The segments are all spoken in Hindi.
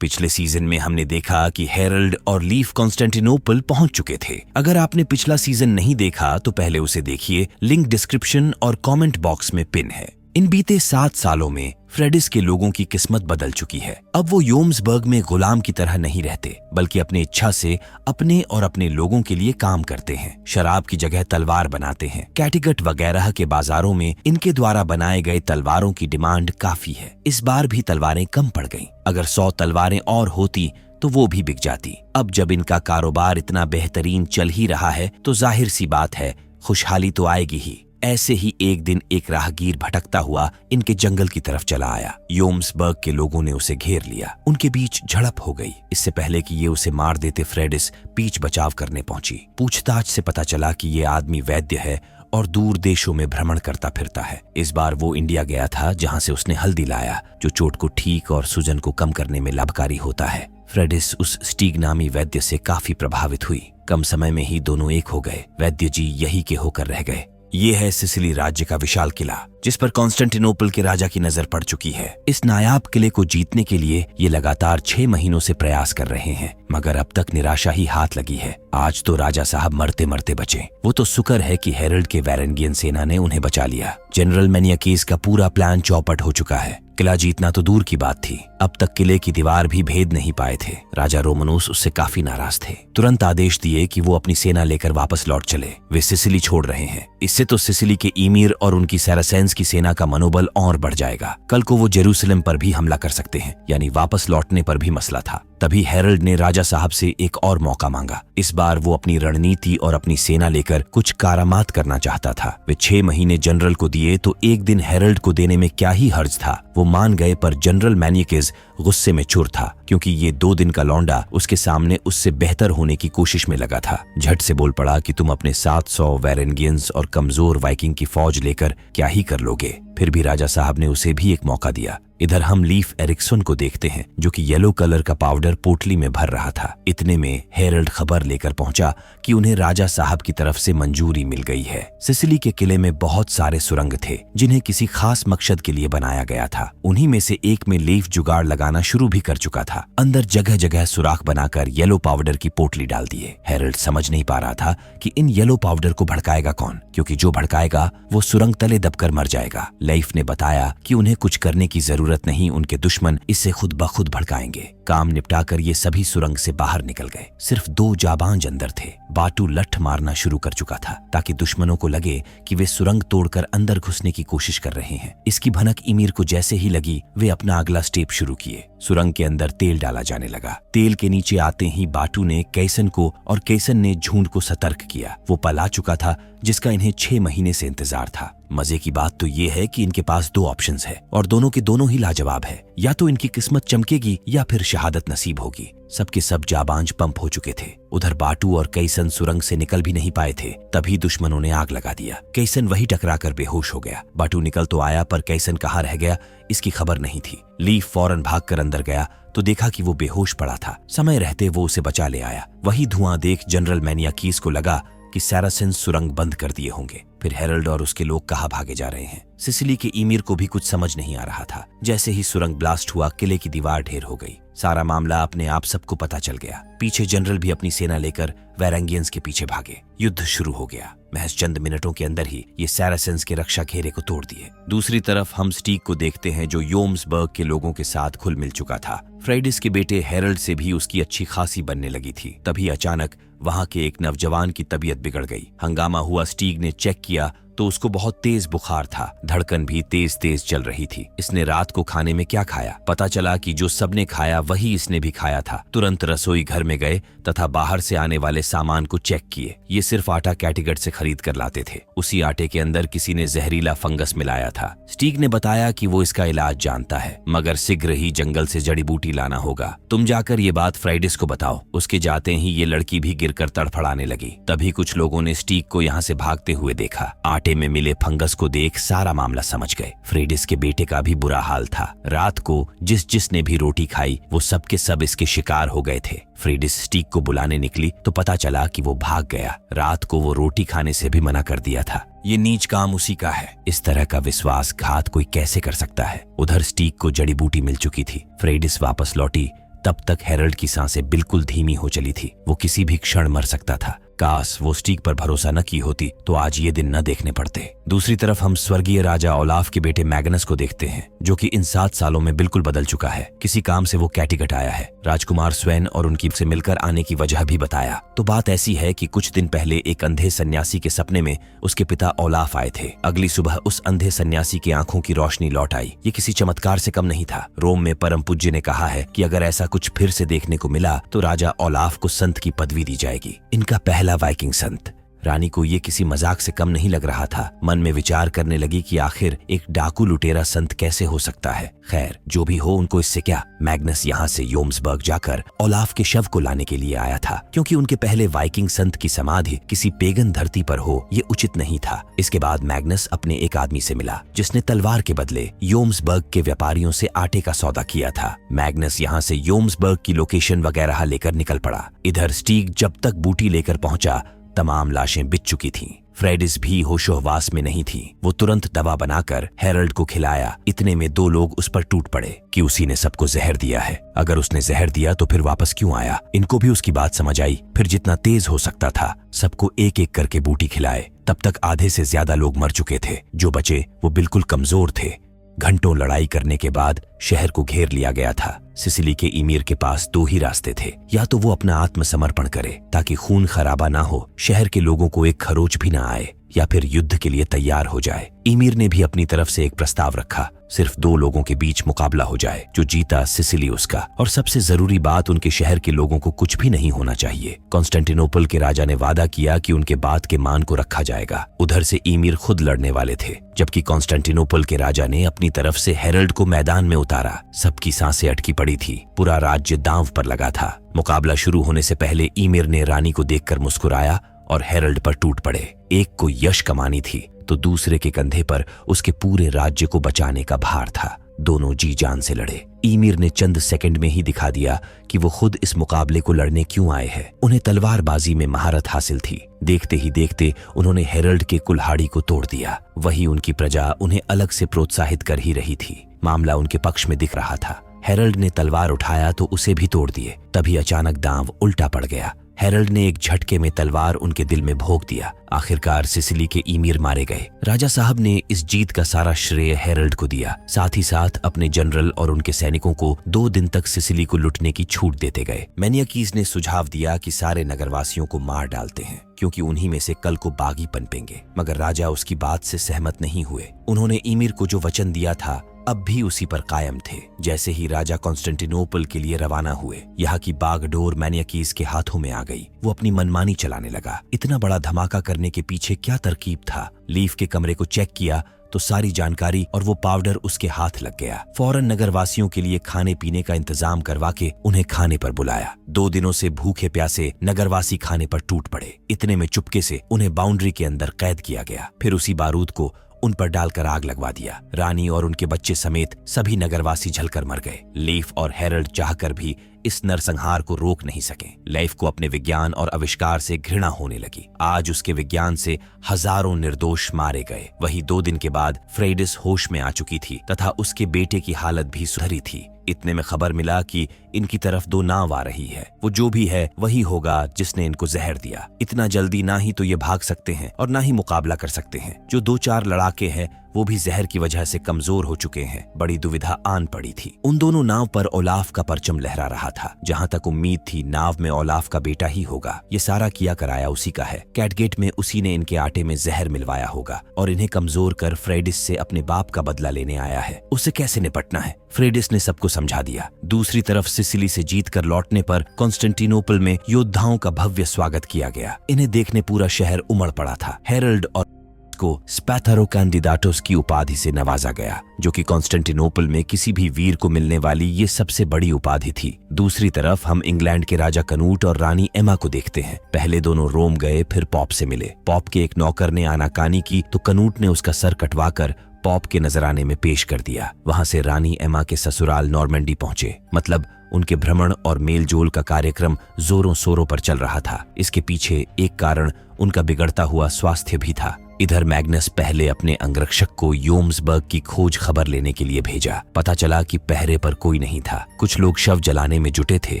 पिछले सीजन में हमने देखा कि हेरल्ड और लीफ कॉन्स्टेंटिनोपल पहुंच चुके थे। अगर आपने पिछला सीजन नहीं देखा तो पहले उसे देखिए, लिंक डिस्क्रिप्शन और कमेंट बॉक्स में पिन है। इन बीते 7 सालों में फ्रेडिस के लोगों की किस्मत बदल चुकी है। अब वो योम्सबर्ग में गुलाम की तरह नहीं रहते, बल्कि अपनी इच्छा से अपने और अपने लोगों के लिए काम करते हैं। शराब की जगह तलवार बनाते हैं। कैटिगट वगैरह के बाजारों में इनके द्वारा बनाए गए तलवारों की डिमांड काफी है। इस बार भी तलवारें कम पड़ गईं। अगर 100 तलवारें और होती तो वो भी बिक जाती। अब जब इनका कारोबार इतना बेहतरीन चल ही रहा है तो जाहिर सी बात है खुशहाली तो आएगी ही। ऐसे ही एक दिन एक राहगीर भटकता हुआ इनके जंगल की तरफ चला आया। योम्सबर्ग के लोगों ने उसे घेर लिया। उनके बीच झड़प हो गई। इससे पहले कि ये उसे मार देते, फ्रेडिस पीछ बचाव करने पहुंची। पूछताछ से पता चला कि ये आदमी वैद्य है और दूर देशों में भ्रमण करता फिरता है। इस बार वो इंडिया गया था, जहां से उसने हल्दी लाया, जो चोट को ठीक और सूजन को कम करने में लाभकारी होता है। फ्रेडिस उस स्टीग नामी वैद्य से काफी प्रभावित हुई। कम समय में ही दोनों एक हो गए। वैद्य जी यही के होकर रह गए। ये है सिसिली राज्य का विशाल किला, जिस पर कॉन्स्टेंटिनोपल के राजा की नजर पड़ चुकी है। इस नायाब किले को जीतने के लिए ये लगातार 6 महीनों से प्रयास कर रहे हैं, मगर अब तक निराशा ही हाथ लगी है। आज तो राजा साहब मरते मरते बचे। वो तो शुक्र है कि हेरल्ड के वैरेंगियन सेना ने उन्हें बचा लिया। जनरल मैनियाकीस का पूरा प्लान चौपट हो चुका है। किला जीतना तो दूर की बात थी, अब तक किले की दीवार भी भेद नहीं पाए थे। राजा रोमनोस उससे काफी नाराज थे। तुरंत आदेश दिए कि वो अपनी सेना लेकर वापस लौट चले। वे सिसिली छोड़ रहे हैं। इससे तो सिसिली के ईमीर और उनकी सैरासेंस की सेना का मनोबल और बढ़ जाएगा। कल को वो जेरूसलम पर भी हमला कर सकते हैं, यानी वापस लौटने पर भी मसला था। तभी हेरल्ड ने राजा साहब से एक और मौका मांगा। इस बार वो अपनी रणनीति और अपनी सेना लेकर कुछ कारामात करना चाहता था। वे 6 महीने जनरल को दिए तो एक दिन हेरल्ड को देने में क्या ही हर्ज था। वो मान गए, पर जनरल मैनियाकीस गुस्से में चूर था, क्योंकि ये 2 दिन का लौंडा उसके सामने उससे बेहतर होने की कोशिश में लगा था। झट से बोल पड़ा कि तुम अपने 700 वैरेंगियंस और कमजोर वाइकिंग की फौज लेकर क्या ही कर लोगे। फिर भी राजा साहब ने उसे भी एक मौका दिया। इधर हम लीफ एरिक्सन को देखते हैं, जो कि येलो कलर का पाउडर पोटली में भर रहा था। इतने में हेरल्ड खबर लेकर पहुंचा कि उन्हें राजा साहब की तरफ से मंजूरी मिल गई है। सिसिली के किले में बहुत सारे सुरंग थे, जिन्हें किसी खास मकसद के लिए बनाया गया था। उन्हीं में से एक में लीफ जुगाड़ लगाना शुरू भी कर चुका था। अंदर जगह जगह सुराख बनाकर येलो पाउडर की पोटली डाल दिए। हेरल्ड समझ नहीं पा रहा था कि इन येलो पाउडर को भड़काएगा कौन, क्योंकि जो भड़काएगा वो सुरंग तले दबकर मर जाएगा। लीफ ने बताया कि उन्हें कुछ करने की जरूरत नहीं, उनके दुश्मन इससे खुद ब खुद भड़काएंगे। काम निपटाकर ये सभी सुरंग से बाहर निकल गए। सिर्फ 2 जाबांज अंदर थे। बाटू लठ मारना शुरू कर चुका था, ताकि दुश्मनों को लगे कि वे सुरंग तोड़कर अंदर घुसने की कोशिश कर रहे हैं। इसकी भनक ईमीर को जैसे ही लगी, वे अपना अगला स्टेप शुरू किए। सुरंग के अंदर तेल डाला जाने लगा। तेल के नीचे आते ही बाटू ने कैसन को और कैसन ने झुंड को सतर्क किया। वो पला चुका था, जिसका इन्हें 6 महीने से इंतजार था। मजे की बात तो ये है कि इनके पास 2 ऑप्शंस है, और दोनों के दोनों ही लाजवाब है। या तो इनकी किस्मत चमकेगी या फिर शहादत नसीब होगी। सबके सब जाबांज पंप हो चुके थे। उधर बाटू और कैसन सुरंग से निकल भी नहीं पाए थे। तभी दुश्मनों ने आग लगा दिया। कैसन वही टकराकर बेहोश हो गया। बाटू निकल तो आया, पर कैसन कहाँ रह गया इसकी खबर नहीं थी। लीफ फौरन भागकर अंदर गया तो देखा कि वो बेहोश पड़ा था। समय रहते वो उसे बचा ले आया। वही धुआं देख जनरल मैनियाकीस को लगा कि सैरासेंस सुरंग बंद कर दिए होंगे। फिर हेरल्ड और उसके लोग कहाँ भागे जा रहे हैं। सिसिली के ईमीर को भी कुछ समझ नहीं आ रहा था। जैसे ही सुरंग ब्लास्ट हुआ, किले की दीवार ढेर हो गई। सारा मामला अपने आप सबको पता चल गया। पीछे जनरल भी अपनी सेना लेकर वैरेंगियंस के पीछे भागे। युद्ध शुरू हो गया। महज चंद मिनटों के अंदर ही ये सैरासेंस के रक्षा घेरे को तोड़ दिए। दूसरी तरफ हम स्टीग को देखते हैं, जो योम्सबर्ग के लोगों के साथ घुल मिल चुका था। फ्रेडिस के बेटे हेरल्ड से भी उसकी अच्छी खासी बनने लगी थी। तभी अचानक वहां के एक नौजवान की तबीयत बिगड़ गई। हंगामा हुआ। स्टीग ने चेक किया तो उसको बहुत तेज बुखार था। धड़कन भी तेज तेज चल रही थी। इसने रात को खाने में क्या खाया? पता चला कि जो सबने खाया वही इसने भी खाया था। तुरंत रसोई घर में गए तथा बाहर से आने वाले सामान को चेक किए। ये सिर्फ आटा कैटिगट से खरीद कर लाते थे। उसी आटे के अंदर किसी ने जहरीला फंगस मिलाया था। स्टीग ने बताया कि वो इसका इलाज जानता है, मगर शीघ्र ही जंगल से जड़ी बूटी लाना होगा। तुम जाकर ये बात फ्राइडिस को बताओ। उसके जाते ही ये लड़की भी गिरकर तड़फड़ाने लगी। तभी कुछ लोगों ने स्टीग को यहाँ से भागते हुए देखा। आटे में मिले फंगस को देख सारा मामला समझ गए। फ्रेडिस के बेटे का भी बुरा हाल था। रात को जिसने भी रोटी खाई वो सब के सब इसके शिकार हो गए थे। फ्रेडिस स्टीग को बुलाने निकली तो पता चला कि वो भाग गया। रात को वो रोटी खाने से भी मना कर दिया था। ये नीच काम उसी का है। इस तरह का विश्वासघात कोई कैसे कर सकता है? उधर स्टीग को जड़ी बूटी मिल चुकी थी। फ्रेडिस वापस लौटी तब तक हेरल्ड की सांसें बिल्कुल धीमी हो चली थी। वो किसी भी क्षण मर सकता था। काश वो स्टीक पर भरोसा न की होती तो आज ये दिन न देखने पड़ते। दूसरी तरफ हम स्वर्गीय राजा ओलाफ के बेटे मैग्नस को देखते हैं, जो कि इन 7 सालों में बिल्कुल बदल चुका है। किसी काम से वो कैटिगट आया है। राजकुमार स्वेन और उनकी से मिलकर आने की वजह भी बताया। तो बात ऐसी है कि कुछ दिन पहले एक अंधे सन्यासी के सपने में उसके पिता ओलाफ आए थे। अगली सुबह उस अंधे सन्यासी की आंखों की रोशनी लौट आई। ये किसी चमत्कार से कम नहीं था। रोम में परम पूज्य ने कहा है कि अगर ऐसा कुछ फिर से देखने को मिला तो राजा ओलाफ को संत की पदवी दी जाएगी। इनका पहला वाइकिंग संत। रानी को ये किसी मजाक से कम नहीं लग रहा था। मन में विचार करने लगी कि आखिर एक डाकू लुटेरा संत कैसे हो सकता है। खैर जो भी हो, उनको इससे क्या। मैग्नस यहाँ से योम्सबर्ग जाकर ओलाफ के शव को लाने के लिए आया था, क्योंकि उनके पहले वाइकिंग संत की समाधि किसी पेगन धरती पर हो ये उचित नहीं था। इसके बाद मैग्नस अपने एक आदमी से मिला जिसने तलवार के बदले योम्सबर्ग के व्यापारियों से आटे का सौदा किया था। मैग्नस यहाँ से योम्सबर्ग की लोकेशन वगैरह लेकर निकल पड़ा। इधर स्टीग जब तक बूटी लेकर पहुंचा तमाम लाशें बिछ चुकी थीं। फ्रेडिस भी होशोहवास में नहीं थी। वो तुरंत दवा बनाकर हेरल्ड को खिलाया। इतने में 2 लोग उस पर टूट पड़े कि उसी ने सबको जहर दिया है। अगर उसने जहर दिया तो फिर वापस क्यों आया। इनको भी उसकी बात समझ आई। फिर जितना तेज हो सकता था सबको एक एक करके बूटी खिलाए। तब तक आधे से ज्यादा लोग मर चुके थे। जो बचे वो बिल्कुल कमजोर थे। घंटों लड़ाई करने के बाद शहर को घेर लिया गया था। सिसिली के इमीर के पास 2 ही रास्ते थे। या तो वो अपना आत्मसमर्पण करे ताकि खून खराबा ना हो, शहर के लोगों को एक खरोच भी ना आए, या फिर युद्ध के लिए तैयार हो जाए। इमीर ने भी अपनी तरफ से एक प्रस्ताव रखा। सिर्फ 2 लोगों के बीच मुकाबला हो जाए। जो जीता सिसिली उसका, और सबसे जरूरी बात उनके शहर के लोगों को कुछ भी नहीं होना चाहिए। कॉन्स्टेंटिनोपल के राजा ने वादा किया कि उनके बात के मान को रखा जाएगा। उधर से इमीर खुद लड़ने वाले थे, जबकि कॉन्स्टेंटिनोपल के राजा ने अपनी तरफ से हेरल्ड को मैदान में उतारा। सबकी सांसें अटकी पड़ी थी। पूरा राज्य दांव पर लगा था। मुकाबला शुरू होने से पहले इमीर ने रानी को देखकर मुस्कुराया और हेरल्ड पर टूट पड़े। एक को यश कमानी थी तो दूसरे के कंधे पर उसके पूरे राज्य को बचाने का भार था। दोनों जी जान से लड़े। ईमिर ने चंद सेकंड में ही दिखा दिया कि वो खुद इस मुकाबले को लड़ने क्यों आए हैं। उन्हें तलवारबाजी में महारत हासिल थी। देखते ही देखते उन्होंने हेरल्ड के कुल्हाड़ी को तोड़ दिया। वही उनकी प्रजा उन्हें अलग से प्रोत्साहित कर ही रही थी। मामला उनके पक्ष में दिख रहा था। हेरल्ड ने तलवार उठाया तो उसे भी तोड़ दिए। तभी अचानक दांव उल्टा पड़ गया। हेरल्ड ने एक झटके में तलवार उनके दिल में भोंक दिया। आखिरकार सिसिली के ईमीर मारे गए। राजा साहब ने इस जीत का सारा श्रेय हेरल्ड को दिया। साथ ही साथ अपने जनरल और उनके सैनिकों को 2 दिन तक सिसिली को लुटने की छूट देते गए। मैनियाकीज ने सुझाव दिया कि सारे नगरवासियों को मार डालते हैं, क्योंकि उन्हीं में से कल को बागी पनपेंगे। मगर राजा उसकी बात से सहमत नहीं हुए। उन्होंने ईमीर को जो वचन दिया था अब भी उसी पर कायम थे। जैसे ही राजा कॉन्स्टेंटिनोपल के लिए रवाना हुए, यहाँ की बागडोर मैनियाकीज के हाथों में आ गई। वो अपनी मनमानी चलाने लगा। इतना बड़ा धमाका करने के पीछे क्या तरकीब था? लीफ के कमरे को चेक किया तो सारी जानकारी और वो पाउडर उसके हाथ लग गया। फौरन नगरवासियों के लिए खाने पीने का इंतजाम करवा के उन्हें खाने पर बुलाया। 2 दिनों से भूखे प्यासे नगरवासी खाने पर टूट पड़े। इतने में चुपके से उन्हें बाउंड्री के अंदर कैद किया गया। फिर उसी बारूद को उन पर डालकर आग लगवा दिया। रानी और उनके बच्चे समेत सभी नगरवासी जलकर मर गए। लीफ और हेरल्ड चाहकर भी इस नरसंहार को रोक नहीं सके। लीफ को अपने विज्ञान और आविष्कार से घृणा होने लगी। आज उसके विज्ञान से हजारों निर्दोष मारे गए। वही 2 दिन के बाद फ्रेडिस होश में आ चुकी थी तथा उसके बेटे की हालत भी सुधरी थी। इतने में खबर मिला कि इनकी तरफ 2 नाव आ रही है। वो जो भी है वही होगा जिसने इनको जहर दिया। इतना जल्दी ना ही तो ये भाग सकते हैं और ना ही मुकाबला कर सकते हैं। जो 2-4 लड़ाके हैं वो भी जहर की वजह से कमजोर हो चुके हैं। बड़ी दुविधा आन पड़ी थी। उन दोनों नाव पर ओलाफ का परचम लहरा रहा था। जहां तक उम्मीद थी नाव में ओलाफ का बेटा ही होगा। ये सारा किया कराया उसी का है। कैटगेट में उसी ने इनके आटे में जहर मिलवाया होगा और इन्हें कमजोर कर फ्रेडिस से अपने बाप का बदला लेने आया है। उसे कैसे निपटना है फ्रेडिस ने सबको समझा दिया। दूसरी तरफ सिसिली से जीत कर लौटने पर कॉन्स्टेंटिनोपल में योद्धाओं का भव्य स्वागत किया गया। इन्हें देखने पूरा शहर उमड़ पड़ा था। हेरल्ड और को स्पैथरो कैंडिडाटोस की उपाधि से नवाजा गया, जो कि कॉन्स्टेंटिनोपल में किसी भी वीर को मिलने वाली ये सबसे बड़ी उपाधि थी। दूसरी तरफ हम इंग्लैंड के राजा कनूट और रानी एमा को देखते हैं। पहले दोनों रोम गए, फिर पॉप से मिले। पॉप के एक नौकर ने आनाकानी की तो कनूट ने उसका सर कटवाकर पॉप के नजराने में पेश कर दिया। वहां से रानी एमा के ससुराल नॉर्मंडी पहुंचे। मतलब उनके भ्रमण और मेलजोल का कार्यक्रम जोरों शोरों पर चल रहा था। इसके पीछे एक कारण उनका बिगड़ता हुआ स्वास्थ्य भी था। इधर मैग्नस पहले अपने अंगरक्षक को योम्सबर्ग की खोज खबर लेने के लिए भेजा। पता चला कि पहरे पर कोई नहीं था। कुछ लोग शव जलाने में जुटे थे,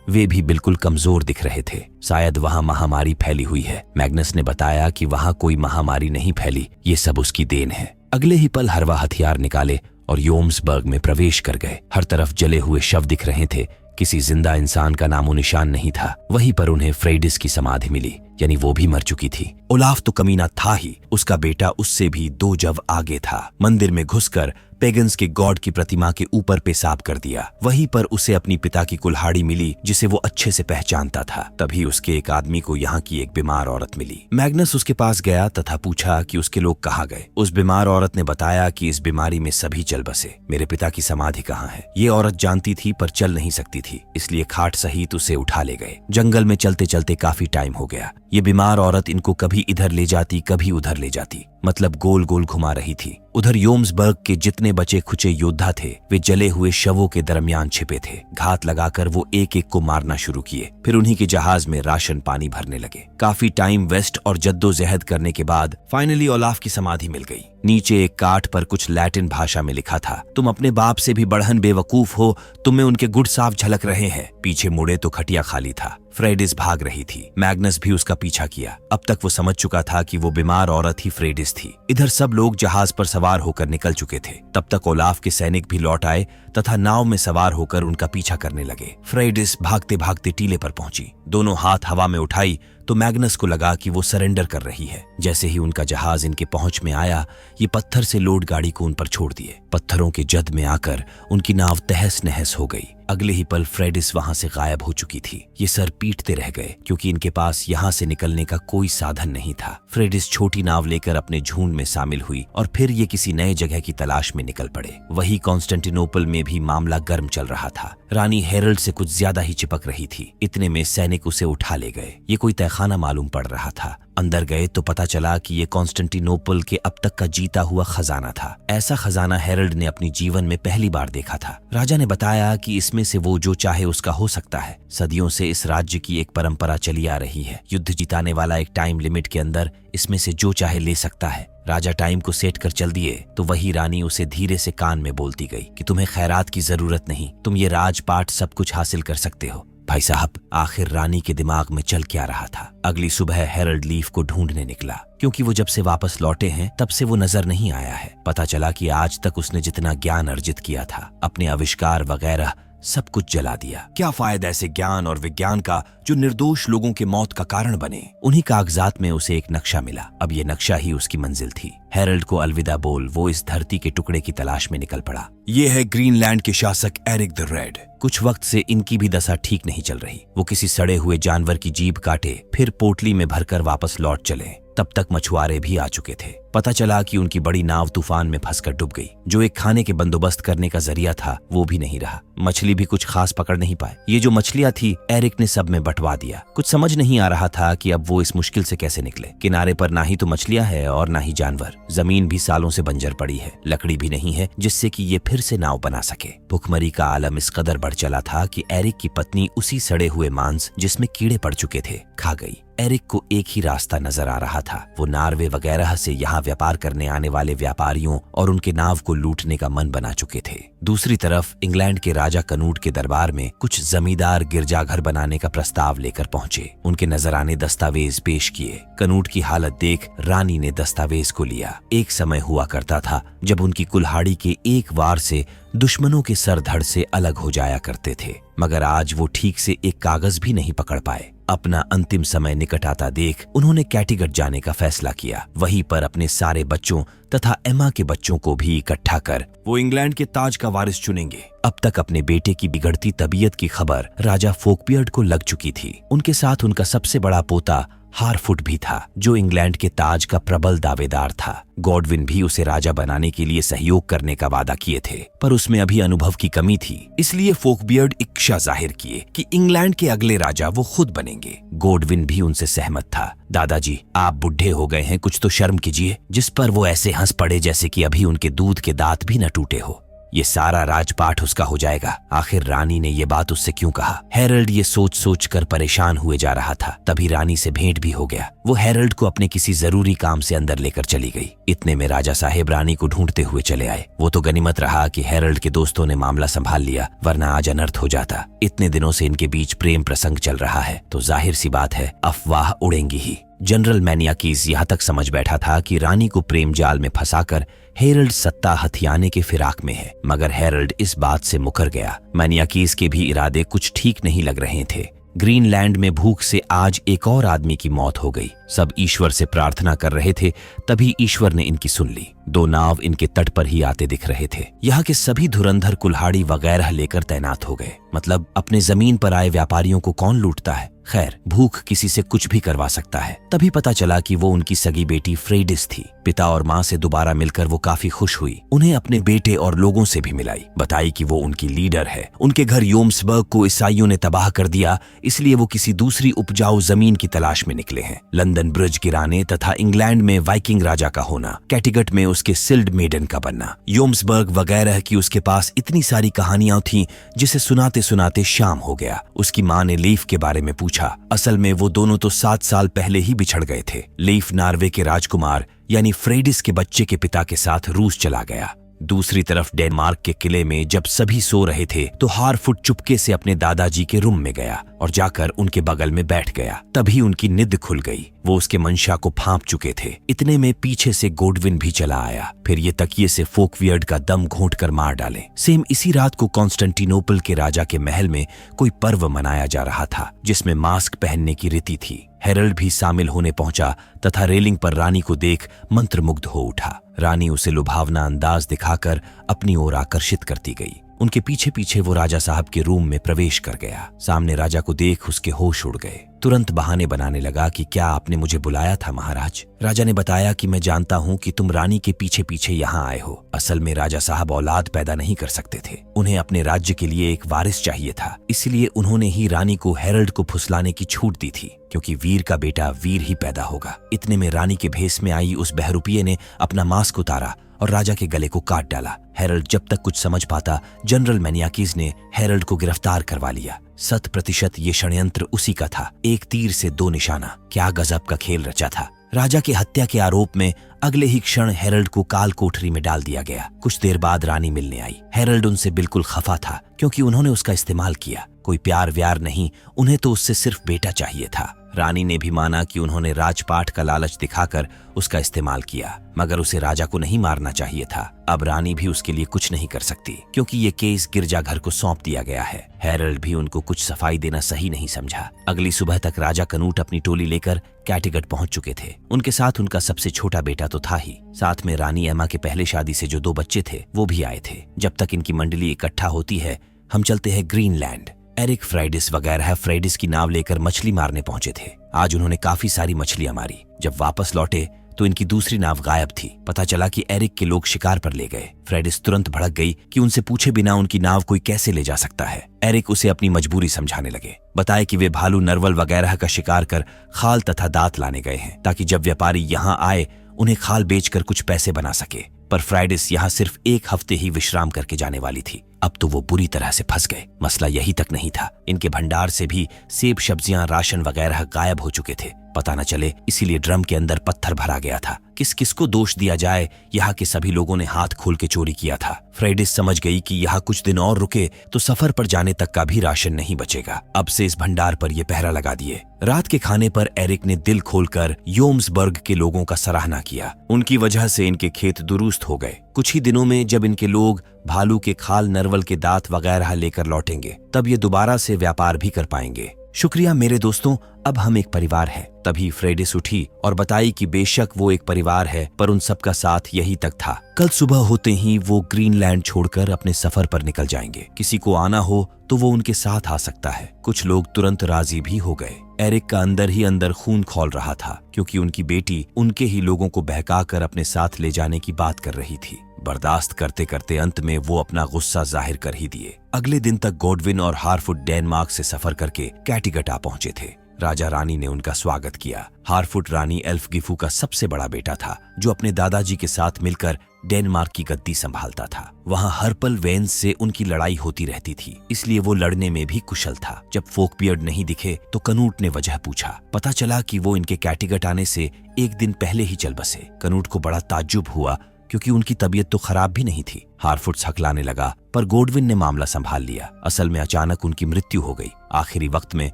वे भी बिल्कुल कमजोर दिख रहे थे। शायद वहां महामारी फैली हुई है। मैग्नस ने बताया कि वहां कोई महामारी नहीं फैली, ये सब उसकी देन है। अगले ही पल हरवा हथियार निकाले और योम्सबर्ग में प्रवेश कर गए। हर तरफ जले हुए शव दिख रहे थे, किसी जिंदा इंसान का नामो निशान नहीं था। वहीं पर उन्हें फ्रेडिस की समाधि मिली, यानी वो भी मर चुकी थी। ओलाफ तो कमीना था ही, उसका बेटा उससे भी 2 जव आगे था। मंदिर में घुसकर पेगन्स के गॉड की प्रतिमा के ऊपर पेशाब कर दिया। वहीं पर उसे अपनी पिता की कुल्हाड़ी मिली, जिसे वो अच्छे से पहचानता था। तभी उसके एक आदमी को यहाँ की एक बीमार औरत मिली। मैग्नस उसके पास गया तथा पूछा कि उसके लोग कहाँ गए। उस बीमार औरत ने बताया कि इस बीमारी में सभी चल बसे, मेरे पिता की समाधि कहाँ है। ये औरत जानती थी पर चल नहीं सकती थी, इसलिए खाट सहित उसे उठा ले गए। जंगल में चलते चलते काफी टाइम हो गया। ये बीमार औरत इनको कभी इधर ले जाती, कभी उधर ले जाती, मतलब गोल गोल घुमा रही थी। उधर योम्सबर्ग के जितने बचे खुचे योद्धा थे, वे जले हुए शवों के दरमियान छिपे थे। घात लगाकर वो एक एक को मारना शुरू किए। फिर उन्हीं के जहाज में राशन पानी भरने लगे। काफी टाइम वेस्ट और जद्दोजहद करने के बाद फाइनली ओलाफ की समाधि मिल गई। नीचे एक काठ पर कुछ लैटिन भाषा में लिखा था, तुम अपने बाप से भी बढ़न बेवकूफ हो, तुम्हें उनके गुड़ साफ झलक रहे हैं। पीछे मुड़े तो खटिया खाली था। फ्रेडिस भाग रही थी। मैग्नस भी उसका पीछा किया। अब तक वो समझ चुका था कि वो बीमार औरत ही फ्रेडिस थी। इधर सब लोग जहाज पर सवार होकर निकल चुके थे। तब तक ओलाफ के सैनिक भी लौट आए तथा नाव में सवार होकर उनका पीछा करने लगे। फ्रेडिस भागते भागते टीले पर पहुंची। दोनों हाथ हवा में उठाई तो मैग्नस को लगा कि वो सरेंडर कर रही है। जैसे ही उनका जहाज इनके पहुंच में आया, ये पत्थर से लोड गाड़ी को उन पर छोड़ दिए। पत्थरों के जद में आकर उनकी नाव तहस नहस हो गई। अगले ही पल फ्रेडिस वहां से गायब हो चुकी थी। ये सर पीटते रह गए क्योंकि इनके पास यहाँ से निकलने का कोई साधन नहीं था। फ्रेडिस छोटी नाव लेकर अपने झुंड में शामिल हुई और फिर ये किसी नए जगह की तलाश में निकल पड़े। वही कॉन्स्टेंटिनोपल में भी मामला गर्म चल रहा था। रानी हेरल्ड से कुछ ज्यादा ही चिपक रही थी। इतने में सैनिक उसे उठा ले गए। ये कोई तहखाना मालूम पड़ रहा था। अंदर गए तो पता चला कि ये कॉन्स्टेंटिनोपल के अब तक का जीता हुआ खजाना था। ऐसा खजाना हेरल्ड ने अपनी जीवन में पहली बार देखा था। राजा ने बताया कि इसमें से वो जो चाहे उसका हो सकता है। सदियों से इस राज्य की एक परंपरा चली आ रही है। युद्ध जिताने वाला एक टाइम लिमिट के अंदर इसमें से जो चाहे ले सकता है। राजा टाइम को सेट कर चल दिए तो वही रानी उसे धीरे से कान में बोलती गई कि तुम्हें खैरात की जरूरत नहीं, तुम ये राजपाट सब कुछ हासिल कर सकते हो। भाई साहब, आखिर रानी के दिमाग में चल क्या रहा था? अगली सुबह हेरल्ड लीफ को ढूंढने निकला, क्योंकि वो जब से वापस लौटे हैं तब से वो नजर नहीं आया है। पता चला कि आज तक उसने जितना ज्ञान अर्जित किया था, अपने आविष्कार वगैरह सब कुछ जला दिया। क्या फायदा ऐसे ज्ञान और विज्ञान का जो निर्दोष लोगों के मौत का कारण बने। उन्हीं कागजात में उसे एक नक्शा मिला। अब ये नक्शा ही उसकी मंजिल थी। हेरल्ड को अलविदा बोल वो इस धरती के टुकड़े की तलाश में निकल पड़ा। ये है ग्रीनलैंड के शासक एरिक द रेड। कुछ वक्त से इनकी भी दशा ठीक नहीं चल रही। वो किसी सड़े हुए जानवर की जीभ काटे, फिर पोटली में भरकर वापस लौट चले। तब तक मछुआरे भी आ चुके थे। पता चला कि उनकी बड़ी नाव तूफान में फंसकर डूब गई। जो एक खाने के बंदोबस्त करने का जरिया था वो भी नहीं रहा। मछली भी कुछ खास पकड़ नहीं पाए। ये जो मछलियां थी एरिक ने सब में बंटवा दिया। कुछ समझ नहीं आ रहा था कि अब वो इस मुश्किल से कैसे निकले। किनारे पर ना ही तो मछलियां है और ना ही जानवर। जमीन भी सालों से बंजर पड़ी है। लकड़ी भी नहीं है जिससे कि ये फिर से नाव बना सके। भुखमरी का आलम इस कदर बढ़ चला था कि एरिक की पत्नी उसी सड़े हुए मांस जिसमें कीड़े पड़ चुके थे खा गई। एरिक को एक ही रास्ता नजर आ रहा था। वो नार्वे वगैरह से यहाँ व्यापार करने आने वाले व्यापारियों और उनके नाव को लूटने का मन बना चुके थे। दूसरी तरफ इंग्लैंड के राजा कनूट के दरबार में कुछ जमींदार गिरजाघर बनाने का प्रस्ताव लेकर पहुंचे। उनके नजराने दस्तावेज पेश किए। कनूट की हालत देख रानी ने दस्तावेज को लिया। एक समय हुआ करता था जब उनकी कुल्हाड़ी के एक वार से दुश्मनों के सर धड़ से अलग हो जाया करते थे, मगर आज वो ठीक से एक कागज भी नहीं पकड़ पाए। अपना अंतिम समय निकट आता देख उन्होंने कैटिगट जाने का फैसला किया। वहीं पर अपने सारे बच्चों तथा एमा के बच्चों को भी इकट्ठा कर वो इंग्लैंड के ताज का वारिस चुनेंगे। अब तक अपने बेटे की बिगड़ती तबीयत की खबर राजा फोकबियर्ड को लग चुकी थी। उनके साथ उनका सबसे बड़ा पोता हारफुट भी था, जो इंग्लैंड के ताज का प्रबल दावेदार था। गॉडविन भी उसे राजा बनाने के लिए सहयोग करने का वादा किए थे, पर उसमें अभी अनुभव की कमी थी। इसलिए फोकबियर्ड इच्छा जाहिर किए कि इंग्लैंड के अगले राजा वो खुद बनेंगे। गॉडविन भी उनसे सहमत था। दादाजी, आप बुढ़े हो गए हैं, कुछ तो शर्म कीजिए। जिस पर वो ऐसे हंस पड़े जैसे कि अभी उनके दूध के दांत भी न टूटे हो। ये सारा राजपाट उसका हो जाएगा। आखिर रानी ने ये बात उससे क्यों कहा? हेरल्ड ये सोच सोच कर परेशान हुए जा रहा था। तभी रानी से भेंट भी हो गया। वो हेरल्ड को अपने किसी जरूरी काम से अंदर लेकर चली गई। इतने में राजा साहेब रानी को ढूंढते हुए चले आए। वो तो गनीमत रहा कि हेरल्ड के दोस्तों ने मामला संभाल लिया, वरना आज अनर्थ हो जाता। इतने दिनों से इनके बीच प्रेम प्रसंग चल रहा है तो जाहिर सी बात है अफवाह उड़ेंगी ही। जनरल मैनियाकीज यहाँ तक समझ बैठा था कि रानी को प्रेम जाल में फंसाकर हेरल्ड सत्ता हथियाने के फिराक में है, मगर हेरल्ड इस बात से मुकर गया। मैनियाकीज के भी इरादे कुछ ठीक नहीं लग रहे थे। ग्रीनलैंड में भूख से आज एक और आदमी की मौत हो गई। सब ईश्वर से प्रार्थना कर रहे थे, तभी ईश्वर ने इनकी सुन ली। 2 नाव इनके तट पर ही आते दिख रहे थे। यहाँ के सभी धुरंधर कुल्हाड़ी वगैरह लेकर तैनात हो गए। मतलब अपने जमीन पर आए व्यापारियों को कौन लूटता है? खैर, भूख किसी से कुछ भी करवा सकता है। तभी पता चला कि वो उनकी सगी बेटी फ्रेडिस थी। पिता और माँ से दोबारा मिलकर वो काफी खुश हुई। उन्हें अपने बेटे और लोगों से भी मिलाई। बताई कि वो उनकी लीडर है। उनके घर योम्सबर्ग को ईसाइयों ने तबाह कर दिया, इसलिए वो किसी दूसरी उपजाऊ जमीन की तलाश में निकले हैं। लंदन ब्रिज गिराने तथा इंग्लैंड में वाइकिंग राजा का होना, कैटिगट में उसके सिल्ड मेडन का बनना, योम्सबर्ग वगैरह की उसके पास इतनी सारी कहानियां थीं जिसे सुनाते सुनाते शाम हो गया। उसकी माँ ने लीफ के बारे में पूछा। असल में वो दोनों तो 7 साल पहले ही बिछड़ गए थे। लीफ नॉर्वे के राजकुमार यानी फ्रेडिस के बच्चे के पिता के साथ रूस चला गया। दूसरी तरफ डेनमार्क के किले में जब सभी सो रहे थे तो हारफुट चुपके से अपने दादाजी के रूम में गया और जाकर उनके बगल में बैठ गया। तभी उनकी निद्द खुल गई। वो उसके मंशा को फांप चुके थे। इतने में पीछे से गोडविन भी चला आया। फिर ये तकिए से फोकवियर्ड का दम घोंट कर मार डाले। सेम इसी रात को कॉन्स्टेंटिनोपल के राजा के महल में कोई पर्व मनाया जा रहा था जिसमें मास्क पहनने की रीति थी। हेरल्ड भी शामिल होने पहुंचा तथा रेलिंग पर रानी को देख मंत्रमुग्ध हो उठा। रानी उसे लुभावना अंदाज दिखाकर अपनी ओर आकर्षित करती गई। उनके पीछे पीछे वो राजा साहब के रूम में प्रवेश कर गया। सामने राजा को देख उसके होश उड़ गए। तुरंत बहाने बनाने लगा कि क्या आपने मुझे बुलाया था महाराज? राजा ने बताया कि मैं जानता हूँ कि तुम रानी के पीछे पीछे यहाँ आए हो। असल में राजा साहब औलाद पैदा नहीं कर सकते थे। उन्हें अपने राज्य के लिए एक वारिस चाहिए था, इसलिए उन्होंने ही रानी को हेरल्ड को फुसलाने की छूट दी थी, क्योंकि वीर का बेटा वीर ही पैदा होगा। इतने में रानी के भेष में आई उस बहरूपिये ने अपना मास्क उतारा और राजा के गले को काट डाला। हेरल्ड जब तक कुछ समझ पाता, जनरल मैनियाकीज ने हेरल्ड को गिरफ्तार करवा लिया। 100% ये षड्यंत्र उसी का था। एक तीर से 2 निशाना। क्या गजब का खेल रचा था। राजा की हत्या के आरोप में अगले ही क्षण हेरल्ड को काल कोठरी में डाल दिया गया। कुछ देर बाद रानी मिलने आई। हेरल्ड उनसे बिल्कुल खफा था, क्योंकि उन्होंने उसका इस्तेमाल किया। कोई प्यार व्यार नहीं, उन्हें तो उससे सिर्फ बेटा चाहिए था। रानी ने भी माना कि उन्होंने राजपाट का लालच दिखाकर उसका इस्तेमाल किया, मगर उसे राजा को नहीं मारना चाहिए था। अब रानी भी उसके लिए कुछ नहीं कर सकती, क्योंकि ये केस गिरजाघर को सौंप दिया गया है। हेरल्ड भी उनको कुछ सफाई देना सही नहीं समझा। अगली सुबह तक राजा कनूट अपनी टोली लेकर कैटिगट पहुंच चुके थे। उनके साथ उनका सबसे छोटा बेटा तो था ही, साथ में रानी एमा के पहले शादी से जो 2 बच्चे थे वो भी आए थे। जब तक इनकी मंडली इकट्ठा होती है, हम चलते हैं ग्रीनलैंड। एरिक फ्राइडिस वगैरह फ्राइडिस की नाव लेकर मछली मारने पहुंचे थे। आज उन्होंने काफी सारी मछलियां मारी। जब वापस लौटे तो इनकी दूसरी नाव गायब थी। पता चला कि एरिक के लोग शिकार पर ले गए। फ्राइडिस तुरंत भड़क गई कि उनसे पूछे बिना उनकी नाव कोई कैसे ले जा सकता है। एरिक उसे अपनी मजबूरी समझाने लगे। बताए कि वे भालू नरवल वगैरह का शिकार कर खाल तथा दांत लाने गए हैं, ताकि जब व्यापारी यहाँ आए उन्हें खाल बेचकर कुछ पैसे बना सके। पर फ्राइडिस यहाँ सिर्फ 1 हफ्ते ही विश्राम करके जाने वाली थी। अब तो वो बुरी तरह से फंस गए। मसला यही तक नहीं था, इनके भंडार से भी सेब, सब्जियां, राशन वगैरह गायब हो चुके थे। पता न चले इसीलिए ड्रम के अंदर पत्थर भरा गया था। किस किस को दोष दिया जाए, यहाँ के सभी लोगों ने हाथ खोल के चोरी किया था। फ्राइडिस समझ गई कि यहाँ कुछ दिन और रुके तो सफर पर जाने तक का भी राशन नहीं बचेगा। अब से इस भंडार पर ये पहरा लगा दिए। रात के खाने पर एरिक ने दिल खोलकर योम्सबर्ग के लोगों का सराहना किया। उनकी वजह से इनके खेत दुरुस्त हो गए। कुछ ही दिनों में जब इनके लोग भालू के खाल, नरवल के दांत वगैरह लेकर लौटेंगे, तब ये दोबारा से व्यापार भी कर पाएंगे। शुक्रिया मेरे दोस्तों, अब हम एक परिवार है। तभी फ्रेडिस उठी और बताई कि बेशक वो एक परिवार है, पर उन सबका साथ यही तक था। कल सुबह होते ही वो ग्रीनलैंड छोड़कर अपने सफर पर निकल जाएंगे। किसी को आना हो तो वो उनके साथ आ सकता है। कुछ लोग तुरंत राजी भी हो गए। एरिक का अंदर ही अंदर खून खौल रहा था, क्योंकि उनकी बेटी उनके ही लोगों को बहकाकर अपने साथ ले जाने की बात कर रही थी। बर्दाश्त करते करते अंत में वो अपना गुस्सा जाहिर कर ही दिए। अगले दिन तक गोडविन और हारफुट डेनमार्क से सफर करके कैटिगट आ पहुंचे थे। राजा रानी ने उनका स्वागत किया। हारफुट रानी एल्फगिफू का सबसे बड़ा बेटा था, जो अपने दादाजी के साथ मिलकर डेनमार्क की गद्दी संभालता था। वहां हर पल वेन्स से उनकी लड़ाई होती रहती थी, इसलिए वो लड़ने में भी कुशल था। जब फोकबियर्ड नहीं दिखे तो कनूट ने वजह पूछा। पता चला कि वो इनके कैटिगट आने से एक दिन पहले ही चल बसे। कनूट को बड़ा ताज्जुब हुआ, क्योंकि उनकी तबीयत तो खराब भी नहीं थी। हारफुट हकलाने लगा, पर गोडविन ने मामला संभाल लिया। असल में अचानक उनकी मृत्यु हो गई। आखिरी वक्त में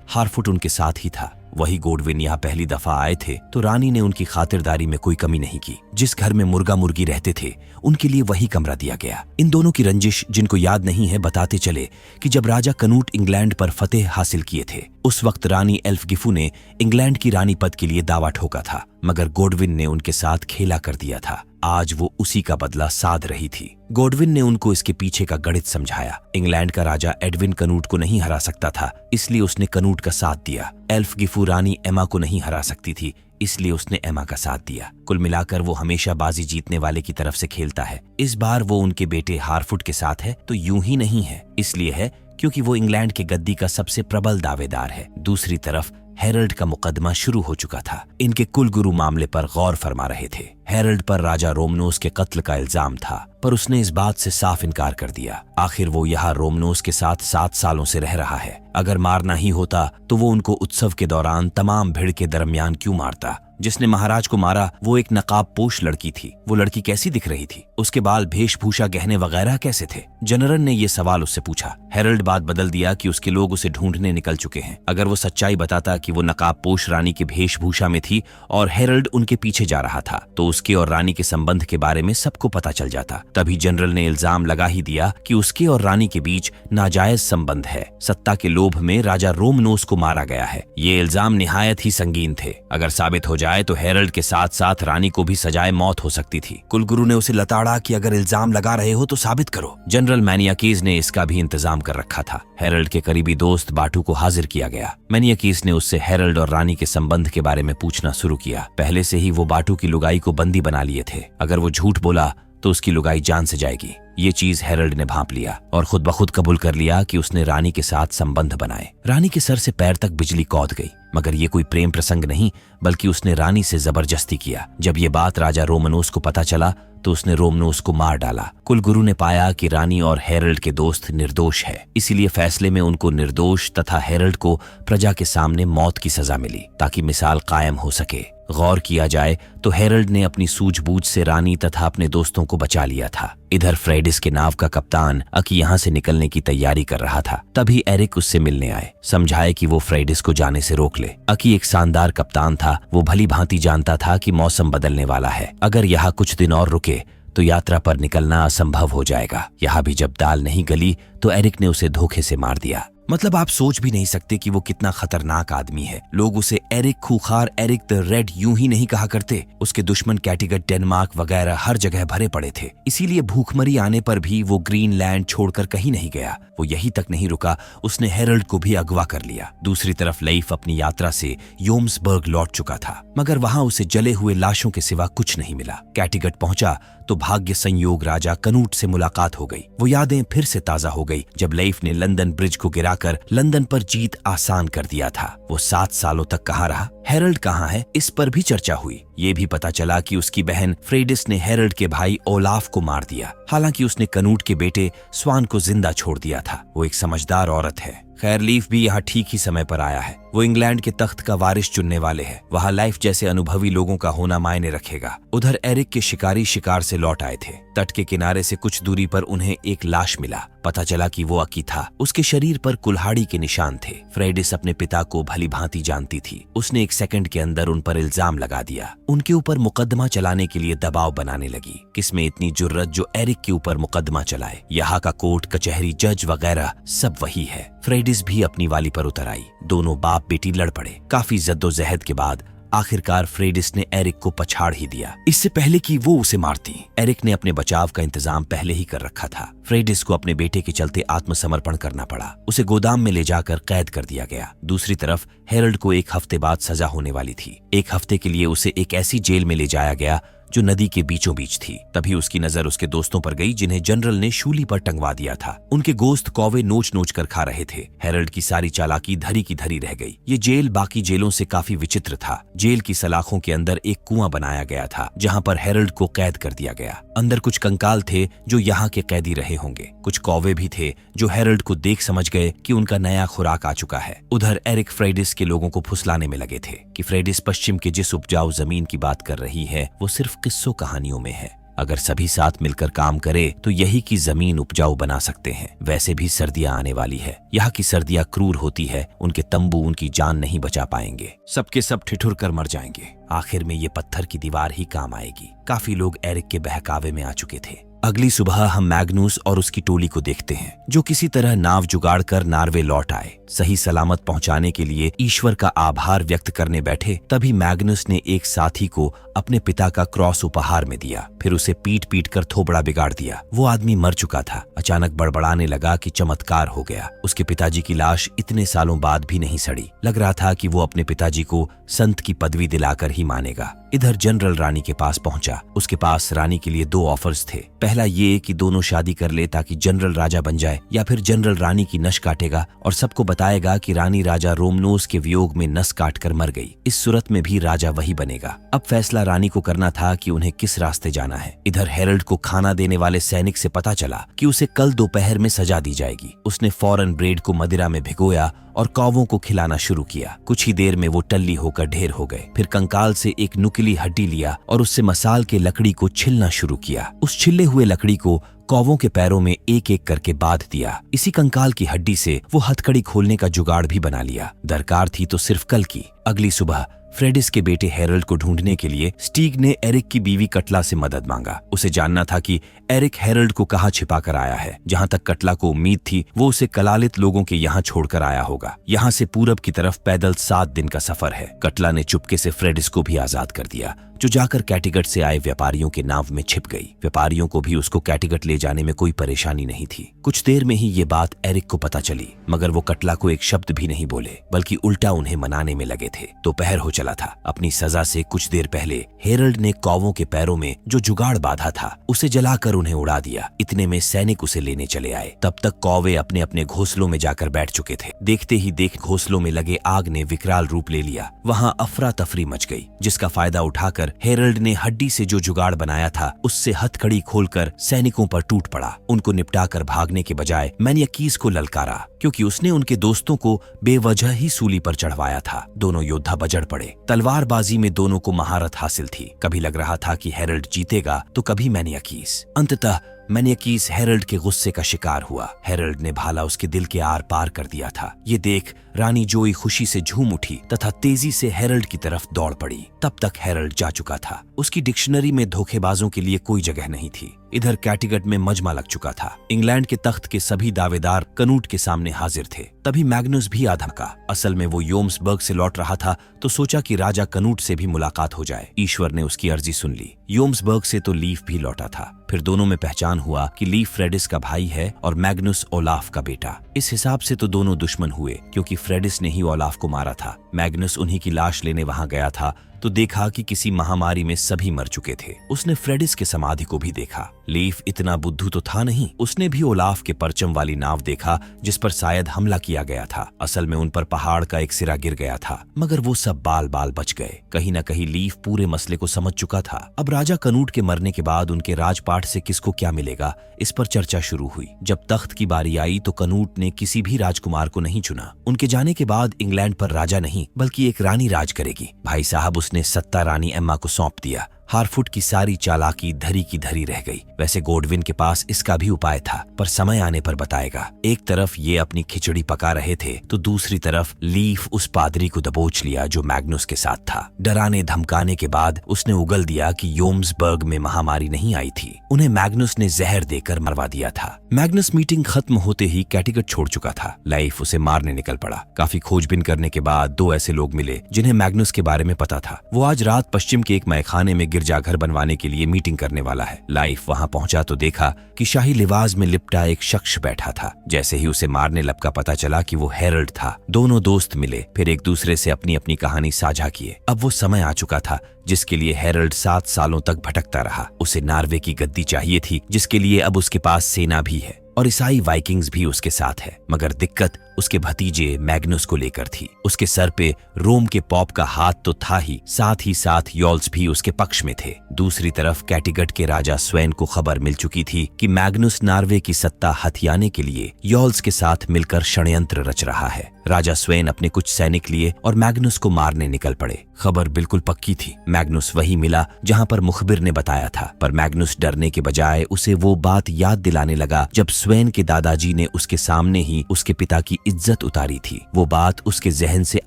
हारफुट उनके साथ ही था। वही गोडविन यहाँ पहली दफा आए थे तो रानी ने उनकी खातिरदारी में कोई कमी नहीं की। जिस घर में मुर्गा मुर्गी रहते थे उनके लिए वही कमरा दिया गया। इन दोनों की रंजिश जिनको याद नहीं है बताते चले कि जब राजा कनूट इंग्लैंड पर फतेह हासिल किए थे, उस वक्त रानी एल्फगिफू ने इंग्लैंड की रानी पद के लिए दावा ठोका था, मगर गोडविन ने उनके साथ खेला कर दिया था। आज वो उसी का बदला साध रही थी। गोडविन ने उनको इसके पीछे का गणित समझाया। इंग्लैंड का राजा एडविन कनूट को नहीं हरा सकता था, इसलिए उसने कनूट का साथ दिया। एल्फगिफू रानी एमा को नहीं हरा सकती थी, इसलिए उसने एमा का साथ दिया। कुल मिलाकर वो हमेशा बाजी जीतने वाले की तरफ से खेलता है। इस बार वो उनके बेटे हारफुट के साथ है तो यूं ही नहीं है, इसलिए है क्योंकि वो इंग्लैंड के गद्दी का सबसे प्रबल दावेदार है। दूसरी तरफ हेरल्ड का मुकदमा शुरू हो चुका था। इनके कुलगुरु मामले पर गौर फरमा रहे थे। हेरल्ड पर राजा रोमनोस के कत्ल का इल्जाम था, पर उसने इस बात से साफ इनकार कर दिया। आखिर वो यहाँ रोमनोस के साथ 7 सालों से रह रहा है। अगर मारना ही होता तो वो उनको उत्सव के दौरान तमाम भीड़ के दरमियान क्यों मारता। जिसने महाराज को मारा वो एक नकाबपोश लड़की थी। वो लड़की कैसी दिख रही थी? उसके बाल, वेशभूषा, गहने वगैरह कैसे थे? जनरल ने ये सवाल उससे पूछा। हेरल्ड बात बदल दिया कि उसके लोग उसे ढूंढने निकल चुके हैं। अगर वो सच्चाई बताता कि वो नकाबपोश रानी की वेशभूषा में थी और हेरल्ड उनके पीछे जा रहा था, तो उसके और रानी के संबंध के बारे में सबको पता चल जाता। तभी जनरल ने इल्जाम लगा ही दिया कि उसके और रानी के बीच नाजायज संबंध है। सत्ता के लोभ में राजा रोमनोस को मारा गया है। ये इल्जाम निहायत ही संगीन थे। अगर साबित हो जाए तो हेरल्ड के साथ साथ रानी को भी सजाए मौत हो सकती थी। कुलगुरु ने उसे लताड़ा कि अगर इल्जाम लगा रहे हो तो साबित करो। जनरल मैनियाकीज ने इसका भी इंतजाम कर रखा था। हेरल्ड के करीबी दोस्त बाटू को हाजिर किया गया। मैनियाकीज ने उससे हेरल्ड और रानी के संबंध के बारे में पूछना शुरू किया। पहले से ही वो बाटू की लुगाई को बंदी बना लिए थे। अगर वो झूठ बोला तो उसकी लुगाई जान से जाएगी। ये चीज हेरल्ड ने भांप लिया और खुद ब खुद कबूल कर लिया कि उसने रानी के साथ संबंध बनाए। रानी के सर से पैर तक बिजली कौद गई, मगर ये कोई प्रेम प्रसंग नहीं, बल्कि उसने रानी से जबरदस्ती किया। जब ये बात राजा रोमनोस को पता चला तो उसने रोमनोस को मार डाला। कुलगुरु ने पाया कि रानी और हेरल्ड के दोस्त निर्दोष है, इसीलिए फैसले में उनको निर्दोष तथा हेरल्ड को प्रजा के सामने मौत की सजा मिली, ताकि मिसाल कायम हो सके। गौर किया जाए तो हेरल्ड ने अपनी सूझबूझ से रानी तथा अपने दोस्तों को बचा लिया था। इधर फ्रेडिस के नाव का कप्तान अकी यहाँ से निकलने की तैयारी कर रहा था। तभी एरिक उससे मिलने आए, समझाए कि वो फ्रेडिस को जाने से रोक ले। अकी एक शानदार कप्तान था। वो भली भांति जानता था कि मौसम बदलने वाला है। अगर यहाँ कुछ दिन और रुके तो यात्रा पर निकलना असंभव हो जाएगा। यहाँ भी जब दाल नहीं गली तो एरिक ने उसे धोखे से मार दिया। मतलब आप सोच भी नहीं सकते कि वो कितना खतरनाक आदमी है। लोग उसे एरिक खूंखार, एरिक द रेड यूं ही नहीं कहा करते। उसके दुश्मन कैटिगट, डेनमार्क वगैरह हर जगह भरे पड़े थे। इसीलिए भूखमरी आने पर भी वो ग्रीनलैंड छोड़कर कहीं नहीं गया। वो यही तक नहीं रुका, उसने हेरल्ड को भी अगवा कर लिया। दूसरी तरफ लईफ अपनी यात्रा से योम्सबर्ग लौट चुका था, मगर वहां उसे जले हुए लाशों के सिवा कुछ नहीं मिला। कैटिगट पहुंचा तो भाग्य संयोग राजा कनूट से मुलाकात हो गई। वो यादें फिर से ताजा हो गई जब लईफ ने लंदन ब्रिज को गिराकर लंदन पर जीत आसान कर दिया था। वो 7 सालों तक कहाँ रहा? हेरल्ड कहाँ है? इस पर भी चर्चा हुई। ये भी पता चला कि उसकी बहन फ्रेडिस ने हेरल्ड के भाई ओलाफ को मार दिया। हालांकि उसने कनूट के बेटे स्वान को जिंदा छोड़ दिया था। वो एक समझदार औरत है। खैर, लीफ भी यहाँ ठीक ही समय पर आया है। वो इंग्लैंड के तख्त का वारिस चुनने वाले हैं। वहाँ लाइफ जैसे अनुभवी लोगों का होना मायने रखेगा। उधर एरिक के शिकारी शिकार से लौट आए थे। तट के किनारे से कुछ दूरी पर उन्हें एक लाश मिला। पता चला कि वो अकी था। उसके शरीर पर कुल्हाड़ी के निशान थे। फ्रेडिस अपने पिता को भली भांति जानती थी। उसने 1 सेकंड के अंदर उन पर इल्जाम लगा दिया। उनके ऊपर मुकदमा चलाने के लिए दबाव बनाने लगी। किसमें इतनी जुर्रत जो एरिक के ऊपर मुकदमा चलाए? यहाँ का कोर्ट कचहरी, जज वगैरह सब वही है। फ्रेडिस भी अपनी वाली पर उतर आई। दोनों बाप बेटी लड़ पड़े। काफी जद्दोजहद के बाद आखिरकार फ्रेडिस ने एरिक को पछाड़ ही दिया, इससे पहले कि वो उसे मारती। एरिक ने अपने बचाव का इंतजाम पहले ही कर रखा था। फ्रेडिस को अपने बेटे के चलते आत्मसमर्पण करना पड़ा। उसे गोदाम में ले जाकर कैद कर दिया गया। दूसरी तरफ हेरल्ड को 1 हफ्ते बाद सजा होने वाली थी। 1 हफ्ते के लिए उसे एक ऐसी जेल में ले जाया गया जो नदी के बीचों बीच थी। तभी उसकी नजर उसके दोस्तों पर गई जिन्हें जनरल ने शूली पर टंगवा दिया था। उनके गोश्त कौवे नोच नोच कर खा रहे थे। हेरल्ड की सारी चालाकी धरी की धरी रह गई। ये जेल बाकी जेलों से काफी विचित्र था। जेल की सलाखों के अंदर एक कुआं बनाया गया था जहां पर हेरल्ड को कैद कर दिया गया। अंदर कुछ कंकाल थे जो यहाँ के कैदी रहे होंगे। कुछ कौवे भी थे जो हेरल्ड को देख समझ गए कि उनका नया खुराक आ चुका है। उधर एरिक फ्रेडिस के लोगों को फुसलाने में लगे थे कि फ्रेडिस पश्चिम के जिस उपजाऊ जमीन की बात कर रही है वो सिर्फ किस्सों कहानियों में है। अगर सभी साथ मिलकर काम करे तो यही की जमीन उपजाऊ बना सकते हैं। वैसे भी सर्दियां आने वाली है। यहाँ की सर्दियां क्रूर होती है। उनके तंबू उनकी जान नहीं बचा पाएंगे। सबके सब ठिठुर कर मर जाएंगे। आखिर में ये पत्थर की दीवार ही काम आएगी। काफी लोग एरिक के बहकावे में आ चुके थे। अगली सुबह हम मैग्नुस और उसकी टोली को देखते हैं जो किसी तरह नाव जुगाड़ कर नार्वे लौट आए। सही सलामत पहुंचाने के लिए ईश्वर का आभार व्यक्त करने बैठे तभी मैग्नुस ने एक साथी को अपने पिता का क्रॉस उपहार में दिया। फिर उसे पीट पीट कर थोबड़ा बिगाड़ दिया। वो आदमी मर चुका था। अचानक बड़बड़ाने लगा कि चमत्कार हो गया। उसके पिताजी की लाश इतने सालों बाद भी नहीं सड़ी। लग रहा था कि वो अपने पिताजी को संत की पदवी दिलाकर ही मानेगा। इधर जनरल रानी के पास पहुंचा। उसके पास रानी के लिए दो ऑफर्स थे। पहला ये कि दोनों शादी कर ले ताकि जनरल राजा बन जाए, या फिर जनरल रानी की नस काटेगा और सबको बताएगा कि रानी राजा रोमनोस के वियोग में नस काट कर मर गई। इस सूरत में भी राजा वही बनेगा। अब फैसला रानी को करना था कि उन्हें किस रास्ते जाना है। इधर हेरल्ड को खाना देने वाले सैनिक से पता चला कि उसे कल दोपहर में सजा दी जाएगी। उसने फौरन ब्रेड को मदिरा में भिगोया और कौवों को खिलाना शुरू किया। कुछ ही देर में वो टल्ली होकर ढेर हो गए। फिर कंकाल से एक नुकीली हड्डी लिया और उससे मसाल के लकड़ी को छिलना शुरू किया। उस छिले हुए लकड़ी को कौवों के पैरों में एक एक करके बांध दिया। इसी कंकाल की हड्डी से वो हथकड़ी खोलने का जुगाड़ भी बना लिया। दरकार थी तो सिर्फ कल की। अगली सुबह फ्रेडिस के बेटे हेरल्ड को ढूंढने के लिए स्टीग ने एरिक की बीवी कटला से मदद मांगा। उसे जानना था कि एरिक हेरल्ड को कहाँ छिपा कर आया है। जहाँ तक कटला को उम्मीद थी वो उसे कलालित लोगों के यहाँ छोड़कर आया होगा। यहाँ से पूरब की तरफ पैदल 7 दिन का सफर है। कटला ने चुपके से फ्रेडिस को भी आजाद कर दिया जो जाकर कैटिगट से आए व्यापारियों के नाव में छिप गई। व्यापारियों को भी उसको कैटिगट ले जाने में कोई परेशानी नहीं थी। कुछ देर में ही ये बात एरिक को पता चली, मगर वो कटला को एक शब्द भी नहीं बोले बल्कि उल्टा उन्हें मनाने में लगे थे। दोपहर हो चला था। अपनी सजा से कुछ देर पहले हेरल्ड ने कौवों के पैरों में जो जुगाड़ बांधा था उसे जलाकर उन्हें उड़ा दिया। इतने में सैनिक उसे लेने चले आए। तब तक कौवे अपने अपने घोंसलों में जाकर बैठ चुके थे। देखते ही देख घोंसलों में लगे आग ने विकराल रूप ले लिया। वहाँ अफरा तफरी मच गई, जिसका फायदा उठाकर हेरल्ड ने हड्डी से जो जुगाड़ बनाया था उससे हथकड़ी खोलकर सैनिकों पर टूट पड़ा। उनको निपटाकर भागने के बजाय मैनियाकीज को ललकारा क्योंकि उसने उनके दोस्तों को बेवजह ही सूली पर चढ़वाया था। दोनों योद्धा बजड़ पड़े। तलवारबाजी में दोनों को महारत हासिल थी। कभी लग रहा था कि हेरल्ड जीतेगा तो कभी मैनियाकीज। अंततः मैनियाकीज हेरल्ड के गुस्से का शिकार हुआ। हेरल्ड ने भाला उसके दिल के आर पार कर दिया था। ये देख रानी जोई खुशी से झूम उठी तथा तेजी से हेरल्ड की तरफ दौड़ पड़ी। तब तक हेरल्ड जा चुका था। उसकी डिक्शनरी में धोखेबाजों के लिए कोई जगह नहीं थी। इधर कैटिगट में मजमा लग चुका था। इंग्लैंड के तख्त के सभी दावेदार कनूट के सामने हाजिर थे। तभी मैग्नुस भी आ धमका। असल में वो योम्सबर्ग से लौट रहा था तो सोचा कि राजा कनूट से भी मुलाकात हो जाए। ईश्वर ने उसकी अर्जी सुन ली। योम्सबर्ग से तो लीफ भी लौटा था। फिर दोनों में पहचान हुआ कि लीफ फ्रेडिस का भाई है और मैग्नुस ओलाफ का बेटा। इस हिसाब से तो दोनों दुश्मन हुए क्योंकि फ्रेडिस ने ही ओलाफ को मारा था। मैग्नुस उन्हीं की लाश लेने वहां गया था तो देखा कि किसी महामारी में सभी मर चुके थे। उसने फ्रेडिस के समाधि को भी देखा। लीफ इतना बुद्धू तो था नहीं। उसने भी ओलाफ के परचम वाली नाव देखा जिस पर शायद हमला किया गया था। असल में उन पर पहाड़ का एक सिरा गिर गया था, मगर वो सब बाल बाल बच गए। कहीं न कहीं लीफ पूरे मसले को समझ चुका था। अब राजा कनूट के मरने के बाद उनके राजपाट से किसको क्या मिलेगा, इस पर चर्चा शुरू हुई। जब तख्त की बारी आई तो कनूट ने किसी भी राजकुमार को नहीं चुना। उनके जाने के बाद इंग्लैंड पर राजा नहीं बल्कि एक रानी राज करेगी। भाई साहब उसने सत्ता रानी एम्मा को सौंप दिया। हारफुट की सारी चालाकी धरी की धरी रह गई। वैसे गोडविन के पास इसका भी उपाय था, पर समय आने पर बताएगा। एक तरफ ये अपनी खिचड़ी पका रहे थे तो दूसरी तरफ लीफ उस पादरी को दबोच लिया जो मैग्नुस के साथ था। डराने धमकाने के बाद उसने उगल दिया कि योम्सबर्ग में महामारी नहीं आई थी, उन्हें मैग्नुस ने जहर देकर मरवा दिया था। मैग्नुस मीटिंग खत्म होते ही कैटिगट छोड़ चुका था। लाइफ उसे मारने निकल पड़ा। काफी खोजबीन करने के बाद 2 ऐसे लोग मिले जिन्हें मैग्नुस के बारे में पता था। वो आज रात पश्चिम के एक मैखाने में गिरजाघर बनवाने के लिए मीटिंग करने वाला है। लाइफ वहां पहुंचा तो देखा कि शाही लिबास में लिपटा एक शख्स बैठा था। जैसे ही उसे मारने लब का पता चला कि वो हेरल्ड था। दोनों दोस्त मिले, फिर एक दूसरे से अपनी अपनी कहानी साझा किए। अब वो समय आ चुका था जिसके लिए हेरल्ड 7 सालों तक भटकता रहा। उसे नार्वे की गद्दी चाहिए थी, जिसके लिए अब उसके पास सेना भी है और ईसाई वाइकिंग्स भी उसके साथ है। मगर दिक्कत उसके भतीजे मैग्नुस को लेकर थी। उसके सर पे रोम के पॉप का हाथ तो था ही साथ यॉल्स भी उसके पक्ष में थे। दूसरी तरफ कैटिगट के राजा स्वेन को खबर मिल चुकी थी कि मैग्नुस नार्वे की सत्ता हथियाने के लिए यॉल्स के साथ मिलकर षड्यंत्र रच रहा है। राजा स्वेन अपने कुछ सैनिक लिए और मैग्नुस को मारने निकल पड़े। खबर बिल्कुल पक्की थी। मैग्नुस वही मिला जहां पर मुखबिर ने बताया था, पर मैग्नुस डरने के बजाय उसे वो बात याद दिलाने लगा जब स्वेन के दादाजी ने उसके सामने ही उसके पिता की इज्जत उतारी थी। वो बात उसके जहन से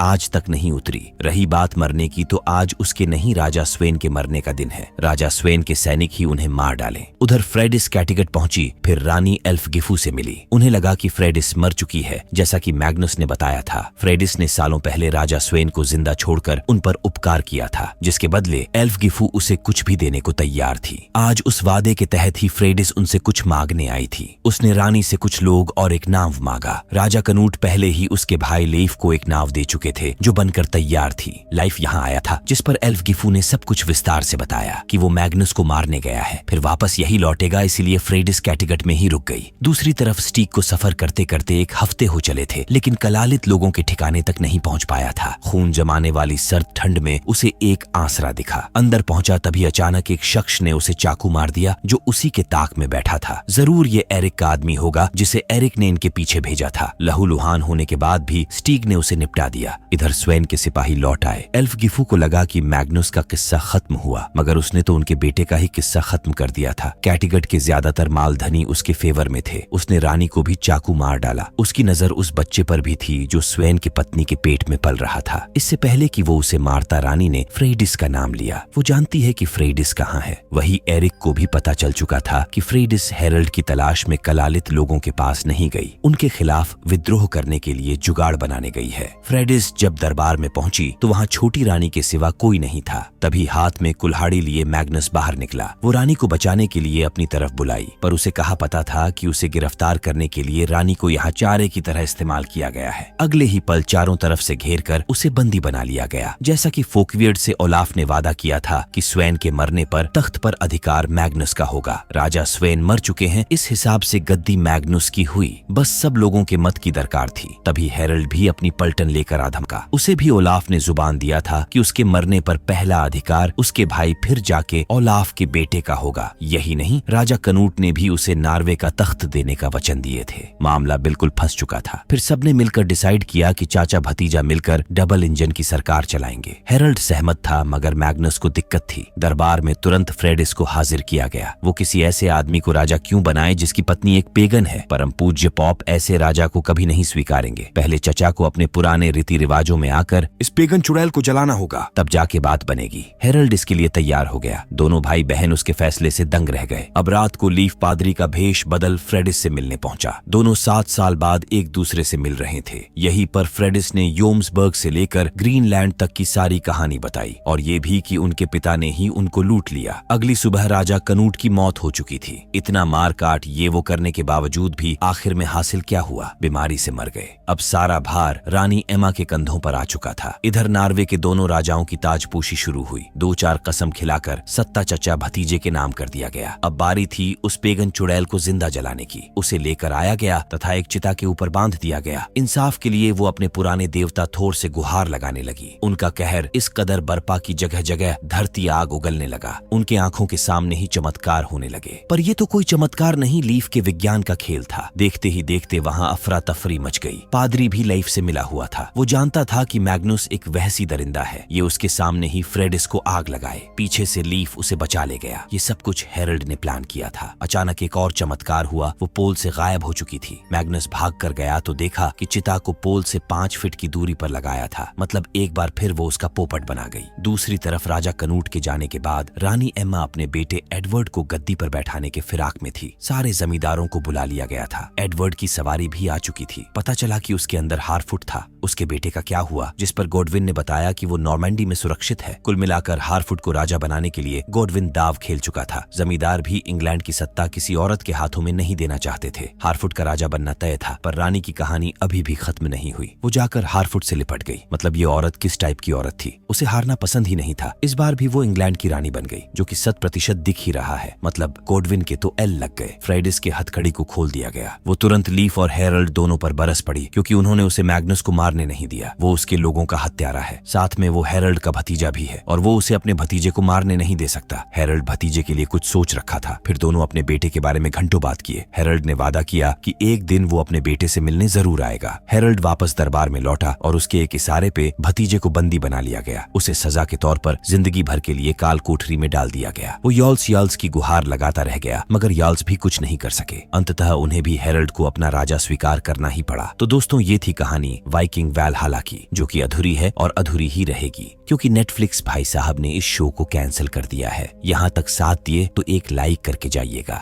आज तक नहीं उतरी। रही बात मरने की, तो आज उसके नहीं राजा स्वेन के मरने का दिन है। राजा स्वेन के सैनिक ही उन्हें मार डालें। उधर फ्रेडिस कैटिगट पहुंची, फिर रानी एल्फगिफू से मिली। उन्हें लगा कि फ्रेडिस मर चुकी है, जैसा कि मैग्नुस ने बताया था। फ्रेडिस ने सालों पहले राजा स्वेन को जिंदा छोड़कर उन पर उपकार किया था, जिसके बदले एल्फगिफू उसे कुछ भी देने को तैयार थी। आज उस वादे के तहत ही फ्रेडिस उनसे कुछ मांगने आई थी। उसने रानी से कुछ लोग और एक नाव मांगा। राजा कनूट पहले ही उसके भाई लेif को एक नाव दे चुके थे जो बनकर तैयार थी। लाइफ यहाँ आया था, जिस पर एल्फगिफू ने सब कुछ विस्तार से बताया कि वो मैग्नुस को मारने गया है, फिर वापस यही लौटेगा, इसीलिए फ्रेडिस कैटिगट में ही रुक गई। दूसरी तरफ स्टीक को सफर करते करते 1 हफ्ते हो चले थे, लेकिन कलालित लोगों के ठिकाने तक नहीं पहुंच पाया था। खून जमाने वाली सर्द ठंड में उसे एक आसरा दिखा। अंदर पहुंचा तभी अचानक एक शख्स ने उसे चाकू मार दिया जो उसी के ताक में बैठा था। जरूर ये एरिक का आदमी होगा जिसे एरिक ने इनके पीछे भेजा था। लहूलुहान होने के बाद भी स्टीग ने उसे निपटा दिया। इधर स्वेन के सिपाही लौट आए। एल्फगिफू को लगा कि मैग्नुस का किस्सा खत्म हुआ, मगर उसने तो उनके बेटे का ही किस्सा खत्म कर दिया था। कैटिगट के ज्यादातर मालधनी उसके फेवर में थे। उसने रानी को भी चाकू मार डाला। उसकी नजर उस बच्चे पर भी थी जो स्वेन की पत्नी के पेट में पल रहा था। इससे पहले कि वो उसे मारता, रानी ने फ्रेडिस का नाम लिया। वो जानती है कि फ्रेडिस कहाँ है। वही एरिक को भी पता चल चुका था कि फ्रेडिस हेरल्ड की तलाश में कलालित लोगों के पास नहीं गई, उनके खिलाफ विद्रोह करने के लिए जुगाड़ बनाने गई है। फ्रेडिस जब दरबार में पहुंची तो वहां छोटी रानी के सिवा कोई नहीं था। तभी हाथ में कुल्हाड़ी लिए मैग्नुस बाहर निकला। वो रानी को बचाने के लिए अपनी तरफ बुलाई, पर उसे कहा पता था कि उसे गिरफ्तार करने के लिए रानी को यहाँ चारे की तरह इस्तेमाल किया गया है। अगले ही पल चारों तरफ से घेर कर उसे बंदी बना लिया गया। जैसा कि फोकवियर्ड से ओलाफ ने वादा किया था कि स्वेन के मरने पर तख्त पर अधिकार मैग्नुस का होगा। राजा स्वेन मर चुके हैं, इस हिसाब से गद्दी मैग्नुस की हुई। बस सब लोगों के मत की दरकार थी। तभी हेरल्ड भी अपनी पलटन लेकर आ धमका। उसे भी ओलाफ ने जुबान दिया था कि उसके मरने पर पहला अधिकार उसके भाई फिर जाके ओलाफ के बेटे का होगा। यही नहीं, राजा कनूट ने भी उसे नार्वे का तख्त देने का वचन दिए थे। मामला बिल्कुल फंस चुका था। फिर सबने मिलकर डिसाइड किया कि चाचा भतीजा मिलकर डबल इंजन की सरकार चलाएंगे। हेरल्ड सहमत था, मगर मैग्नुस को दिक्कत थी। दरबार में तुरंत फ्रेडिस को हाजिर किया गया। वो किसी ऐसे आदमी को राजा क्यों बनाए जिसकी पत्नी एक पेगन है? परम पूज्य पॉप ऐसे राजा को कभी नहीं स्वीकारेंगे। पहले चचा को अपने पुराने रीति रिवाजों में आकर इस पेगन चुड़ैल को जलाना होगा, तब जाके बात बनेगी। हेरल्ड इसके लिए तैयार हो गया। दोनों भाई बहन उसके फैसले से दंग रह गए। अब रात को लीफ पादरी का भेष बदल फ्रेडिस से मिलने पहुंचा। दोनों 7 साल बाद एक दूसरे से मिल रहे थे। यहीं पर फ्रेडिस ने योम्सबर्ग से लेकर ग्रीनलैंड तक की सारी कहानी बताई, और ये भी कि उनके पिता ने ही उनको लूट लिया। अगली सुबह राजा कनूट की मौत हो चुकी थी। इतना मार काट ये वो करने के बावजूद भी आखिर में हासिल क्या हुआ? बीमारी से मर गए। अब सारा भार रानी एमा के कंधों पर आ चुका था। इधर नार्वे के दोनों राजाओं की ताजपोशी शुरू हुई। 2-4 कसम खिलाकर सत्ता चचा भतीजे के नाम कर दिया गया। अब बारी थी उस पेगन चुड़ैल को जिंदा जलाने की। उसे लेकर आया गया तथा एक चिता के ऊपर बांध दिया गया। इंसाफ के लिए वो अपने पुराने देवता थोर से गुहार लगाने लगी। उनका कहर इस कदर बरपा की जगह जगह धरती आग उगलने लगा। उनके आंखों के सामने ही चमत्कार होने लगे। पर ये तो कोई चमत्कार नहीं, लीफ के विज्ञान का खेल था। देखते ही देखते वहां अफरा तफरी मच गई। पादरी भी लाइफ से मिला हुआ था। वो जानता था कि मैग्नुस एक वहसी दरिंदा है। ये उसके सामने ही फ्रेडिस को आग लगाए। पीछे से लीफ उसे बचा ले गया। ये सब कुछ हेरल्ड ने प्लान किया था। अचानक एक और चमत्कार हुआ। वो पोल से गायब हो चुकी थी। मैग्नुस भाग कर गया तो देखा कि चिता को पोल से 5 फीट की दूरी पर लगाया था। मतलब एक बार फिर वो उसका पोपट बना गई। दूसरी तरफ राजा कनूट के जाने के बाद रानी एम्मा अपने बेटे एडवर्ड को गद्दी पर बैठाने के फिराक में थी। सारे जमींदारों को बुला लिया गया था। एडवर्ड की सवारी भी आ चुकी थी। पता चला कि उसके अंदर हारफुट था। उसके बेटे का क्या हुआ, जिस पर गॉडविन ने बताया कि वो नॉर्मैंडी में सुरक्षित है। कुल मिलाकर हारफुट को राजा बनाने के लिए गॉडविन दाव खेल चुका था। जमींदार भी इंग्लैंड की सत्ता किसी औरत के हाथों में नहीं देना चाहते थे। हारफुट का राजा बनना तय था, पर रानी की कहानी अभी भी खत्म नहीं हुई। वो जाकर हारफुट से लिपट गई। मतलब ये औरत किस टाइप की औरत थी, उसे हारना पसंद ही नहीं था। इस बार भी वो इंग्लैंड की रानी बन गई, जो कि 100% दिख ही रहा है। मतलब गॉडविन के तो एल लग गए। फ्राइडिस के हथकड़ी को खोल दिया गया। वो तुरंत लीफ और हेरल्ड दोनों पर बरस पड़ी, क्योंकि उन्होंने उसे मैग्नस को मारने नहीं दिया। वो उसके लोगों का हत्यारा है, साथ में वो हेरल्ड का भतीजा भी है, और वो उसे अपने भतीजे को मारने नहीं दे सकता। हेरल्ड भतीजे के लिए कुछ सोच रखा था। फिर दोनों अपने बेटे के बारे में घंटों बात किए। हेरल्ड ने वादा किया कि एक दिन वो अपने बेटे से मिलने जरूर आएगा। हेरल्ड वापस दरबार में लौटा और उसके एक इशारे पे भतीजे को बंदी बना लिया गया। उसे सजा के तौर पर जिंदगी भर के लिए काल कोठरी में डाल दिया गया। वो याल्स की गुहार लगाता रह गया, मगर याल्स भी कुछ नहीं कर सके। अंततः उन्हें भी हेरल्ड को अपना राजा स्वीकार करना ही पड़ा। तो दोस्तों, ये थी कहानी वाइकिंग वैलहला की, जो कि अधूरी है और अधूरी ही रहेगी, क्योंकि नेटफ्लिक्स भाई साहब ने इस शो को कैंसिल कर दिया है। यहाँ तक साथ दिए तो एक लाइक करके जाइएगा।